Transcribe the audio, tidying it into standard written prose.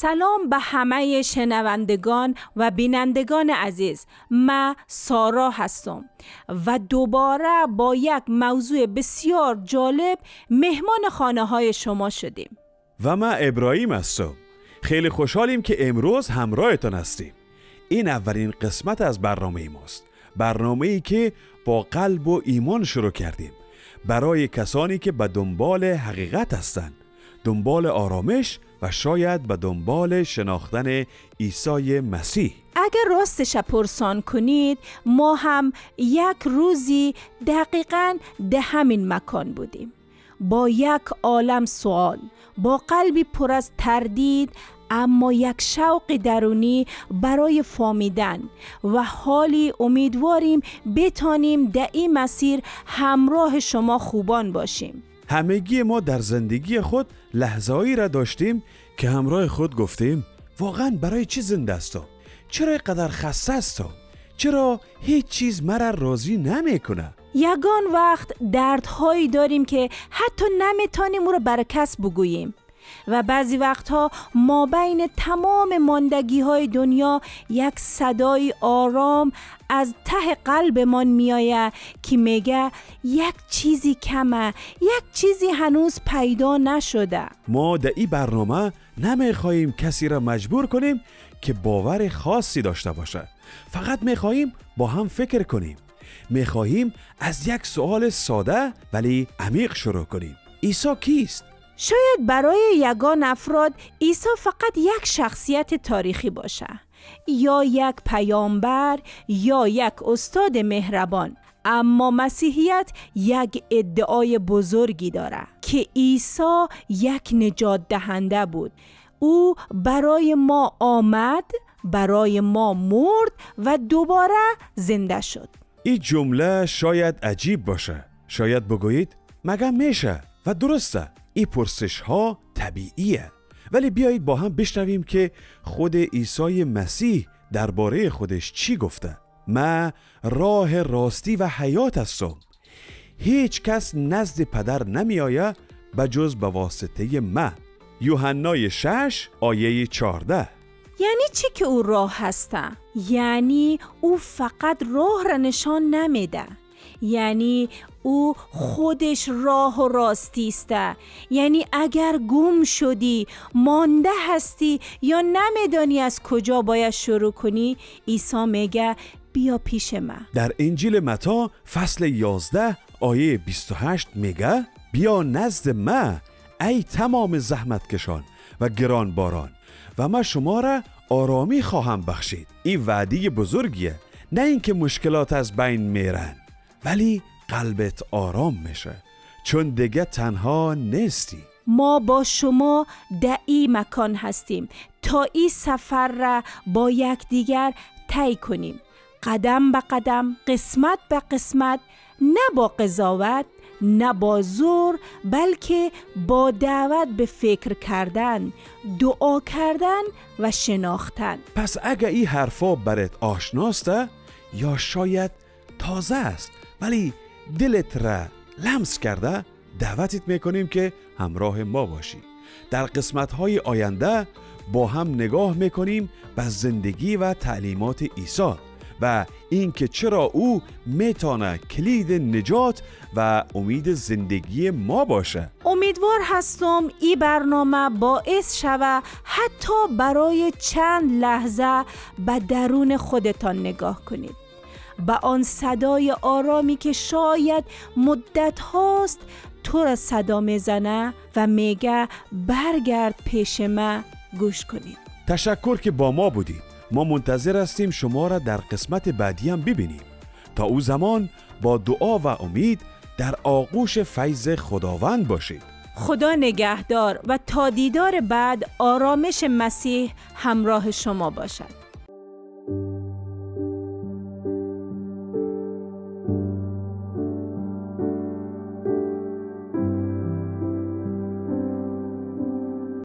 سلام به همه شنوندگان و بینندگان عزیز. من سارا هستم و دوباره با یک موضوع بسیار جالب مهمان خانه های شما شدیم. و من ابراهیم هستم. خیلی خوشحالیم که امروز همراهتان هستیم. این اولین قسمت از برنامه ماست. برنامه‌ای که با قلب و ایمان شروع کردیم برای کسانی که به دنبال حقیقت هستند، دنبال آرامش و شاید به دنبال شناختن عیسی مسیح. اگر راستش پرسان کنید، ما هم یک روزی دقیقاً ده همین مکان بودیم، با یک عالم سوال، با قلبی پر از تردید، اما یک شوق درونی برای فهمیدن و حالی امیدواریم بتانیم در این مسیر همراه شما خوبان باشیم. همگی ما در زندگی خود لحظه‌ای را داشتیم که همراه خود گفتیم واقعاً برای چی زنده هستم؟ چرا اینقدر خسته هستم؟ چرا هیچ چیز مرا راضی نمیکنه؟ یگان وقت دردهایی داریم که حتی نمیتونیم او را بر کس بگوییم و بعضی وقتها ما بین تمام ماندگی های دنیا یک صدای آرام از ته قلبمان میآید که میگه یک چیزی کمه، یک چیزی هنوز پیدا نشده. ما در این برنامه نمیخواهیم کسی را مجبور کنیم که باور خاصی داشته باشه. فقط میخواهیم با هم فکر کنیم. میخواهیم از یک سوال ساده ولی عمیق شروع کنیم. عیسی کیست؟ شاید برای یگان افراد عیسی فقط یک شخصیت تاریخی باشه، یا یک پیامبر، یا یک استاد مهربان. اما مسیحیت یک ادعای بزرگی داره که عیسی یک نجات دهنده بود. او برای ما آمد، برای ما مرد و دوباره زنده شد. این جمله شاید عجیب باشه. شاید بگویید مگه میشه؟ و درسته، این پرسش ها طبیعیه. ولی بیایید با هم بشنویم که خود عیسی مسیح درباره خودش چی گفته. من راه راستی و حیات هستم. هیچ کس نزد پدر نمی آید بجز به واسطه من. یوحنا 6 آیه 14. یعنی چی که او راه هسته؟ یعنی او فقط راه را نشان نمیده، یعنی او خودش راه و راستی است. یعنی اگر گم شدی، مانده هستی یا نمیدانی از کجا باید شروع کنی، عیسی میگه بیا پیش من. در انجیل متی فصل 11 آیه 28 میگه بیا نزد من ای تمام زحمت کشان و گرانباران و من شما را آرامی خواهم بخشید. این وعده بزرگیه. نه اینکه مشکلات از بین میرن، ولی قلبت آرام میشه، چون دیگه تنها نیستی. ما با شما در این مکان هستیم تا این سفر را با یکدیگر طی کنیم، قدم به قدم، قسمت به قسمت، نه با قضاوت، نه با زور، بلکه با دعوت به فکر کردن، دعا کردن و شناختن. پس اگه این حرفا برات آشناسته یا شاید تازه است ولی دلت را لمس کرده، دعوتت میکنیم که همراه ما باشی. در قسمت‌های آینده با هم نگاه میکنیم به زندگی و تعلیمات عیسی و اینکه چرا او میتونه کلید نجات و امید زندگی ما باشه. امیدوار هستم این برنامه باعث شود حتی برای چند لحظه به درون خودتان نگاه کنید، به آن صدای آرامی که شاید مدت هاست تو را صدا میزنه و میگه برگرد پیش من گوش کنید. تشکر که با ما بودید. ما منتظر هستیم شما را در قسمت بعدی هم ببینیم. تا او زمان با دعا و امید در آغوش فیض خداوند باشید. خدا نگهدار و تا دیدار بعد آرامش مسیح همراه شما باشد.